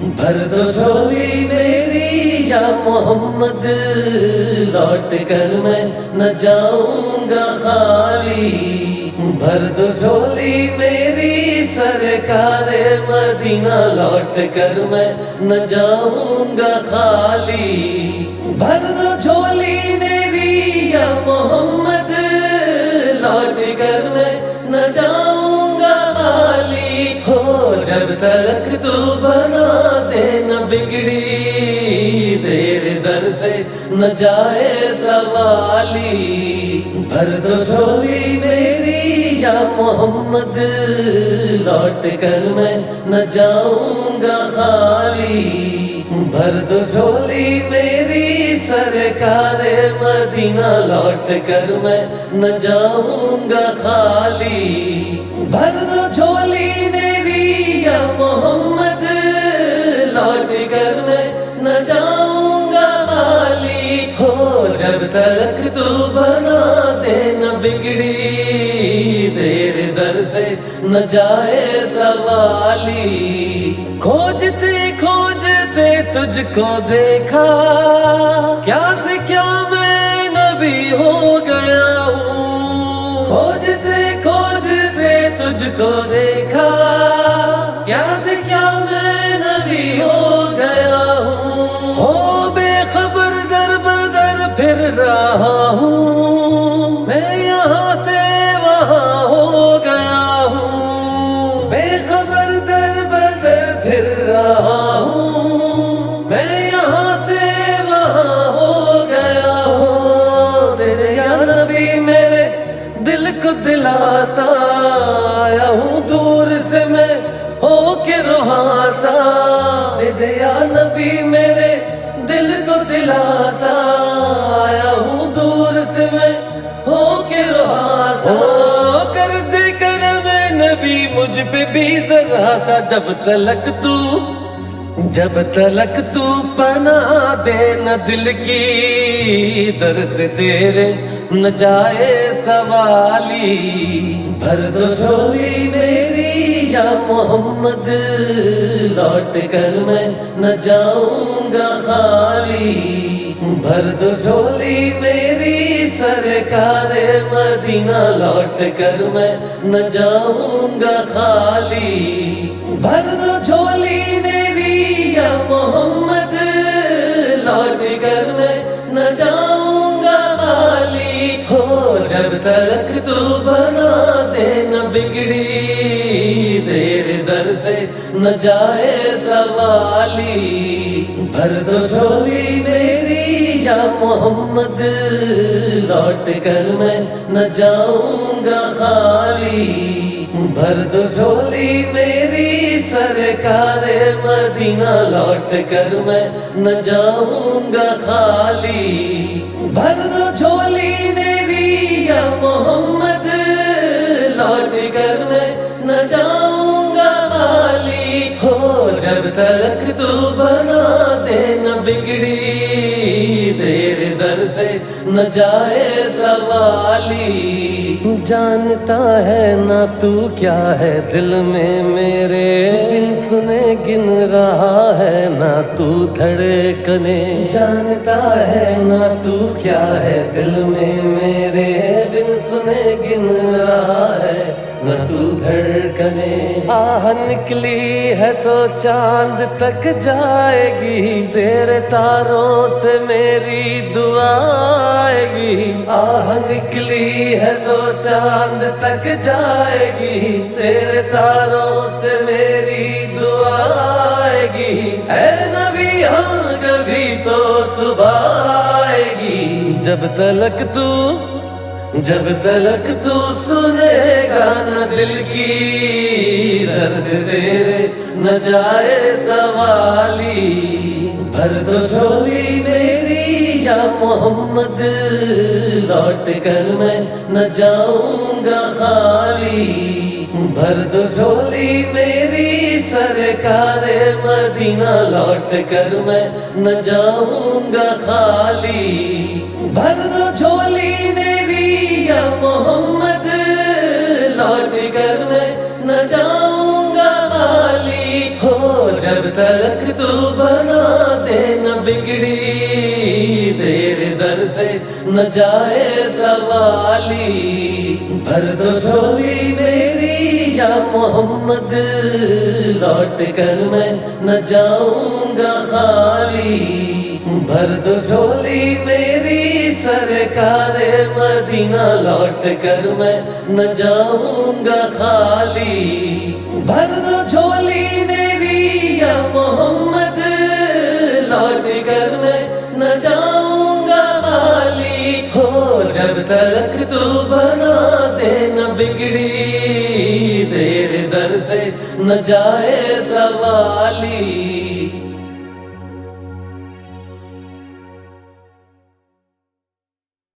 بھر دو جھولی میری یا محمد، لوٹ کر میں نہ جاؤں گا خالی۔ بھر دو جھولی میری سرکار مدینہ، لوٹ کر میں نہ جاؤں گا خالی۔ بھر دو جھولی میری یا محمد، لوٹ کر میں نہ جاؤں گا خالی۔ ہو جب تک تو بنا دے نہ بگڑی، دیر در سے نہ جائے سوالی۔ بھر دو جھولی میری یا محمد، لوٹ کر میں نہ جاؤں گا خالی۔ بھر دو جھولی میری سرکار مدینہ، لوٹ کر میں نہ جاؤں گا خالی۔ بھر دو جھولی میری یا محمد، لوٹ کر میں نہ جاؤں گا خالی۔ ہو جب تک تو بنا دے نہ بگڑی، دیر در سے نہ جائے سوالی۔ کھوجتے کھوجتے تجھ کو دیکھا، کیا سے کیا میں نبی ہو گیا ہوں۔ کھوجتے کھوجتے تجھ کو دیکھا، کیا سے کیا میں نبی ہو گیا ہوں۔ ہو بے خبر در بدر پھر رہا ہوں، میں یہاں سے وہاں ہو گیا ہوں۔ بے خبر در بدر پھر رہا ہوں، میں یہاں سے وہاں ہو گیا ہوں۔ تیرے یا نبی میرے دل کو دلاسا، آیا ہوں دور سے میں ہو کے رہاسا۔ تیرے یا نبی میرے دل کو دلاسا، آیا ہوں دور سے میں ہو کے رہاسا۔ کر دے کرم نبی مجھ پہ بھی ذرا سا، جب تلک تو پناہ دے نہ دل کی، در سے تیرے نہ جائے سوالی۔ بھر دو جھولی میری یا محمد، لوٹ کر میں نہ جاؤں گا خالی۔ بھر دو جھولی میری سرکار مدینہ، لوٹ کر میں نہ جاؤں گا خالی۔ بھر دو جھولی میری یا محمد، لوٹ کر میں نہ جاؤں گا خالی۔ ہو جب تک تو بنا دے نہ بگڑی، دیر در سے نہ جائے سوالی۔ بھر دو جھولی میری یا محمد، لوٹ کر میں نہ جاؤں گا خالی۔ بھر دو جھولی میری سرکار مدینہ، لوٹ کر میں نہ جاؤں گا خالی۔ بھر دو جھولی میری یا محمد، لوٹ کر میں نہ جاؤں گا خالی۔ ہو جب تک تو بنا دے نہ بگڑی، دیر در سے نہ جائے سوالی۔ جانتا ہے نہ تو کیا ہے دل میں میرے، بن سنے گن رہا ہے نہ تو دھڑکنے۔ جانتا ہے نہ تو کیا ہے دل میں میرے، بن سنے گن رہا ہے نہ تو دھڑکنے۔ آہ نکلی ہے تو چاند تک جائے گی، تیرے تاروں سے میری دعا آئے گی۔ آہ نکلی ہے تو چاند تک جائے گی، تیرے تاروں سے میری دعا آئے گی۔ اے نبی ہاں کبھی تو صبح آئے گی، جب تلک تو سنے گا نہ دل کی، درد تیرے نہ جائے سوالی۔ بھر دو جھولی میری یا محمد، لوٹ کر میں نہ جاؤں گا خالی۔ بھر دو جھولی میری سرکار مدینہ، لوٹ کر میں نہ جاؤں گا خالی۔ بھر دو جھولی میری یا محمد، لوٹ کر میں نہ جاؤں گا خالی۔ ہو جب تک نہ جائے سوالی، بھر دو جھولی میری یا محمد، لوٹ کر میں نہ جاؤں گا خالی، بھر دو جھولی میری سرکار مدینہ، لوٹ کر میں نہ جاؤں گا خالی، بھر دو جھولی میری یا محمد، لوٹ کر میں نہ جاؤں گا خالی، ہو جب تک تو بنا دے نہ بگڑی، تیرے در سے نہ جائے سوالی۔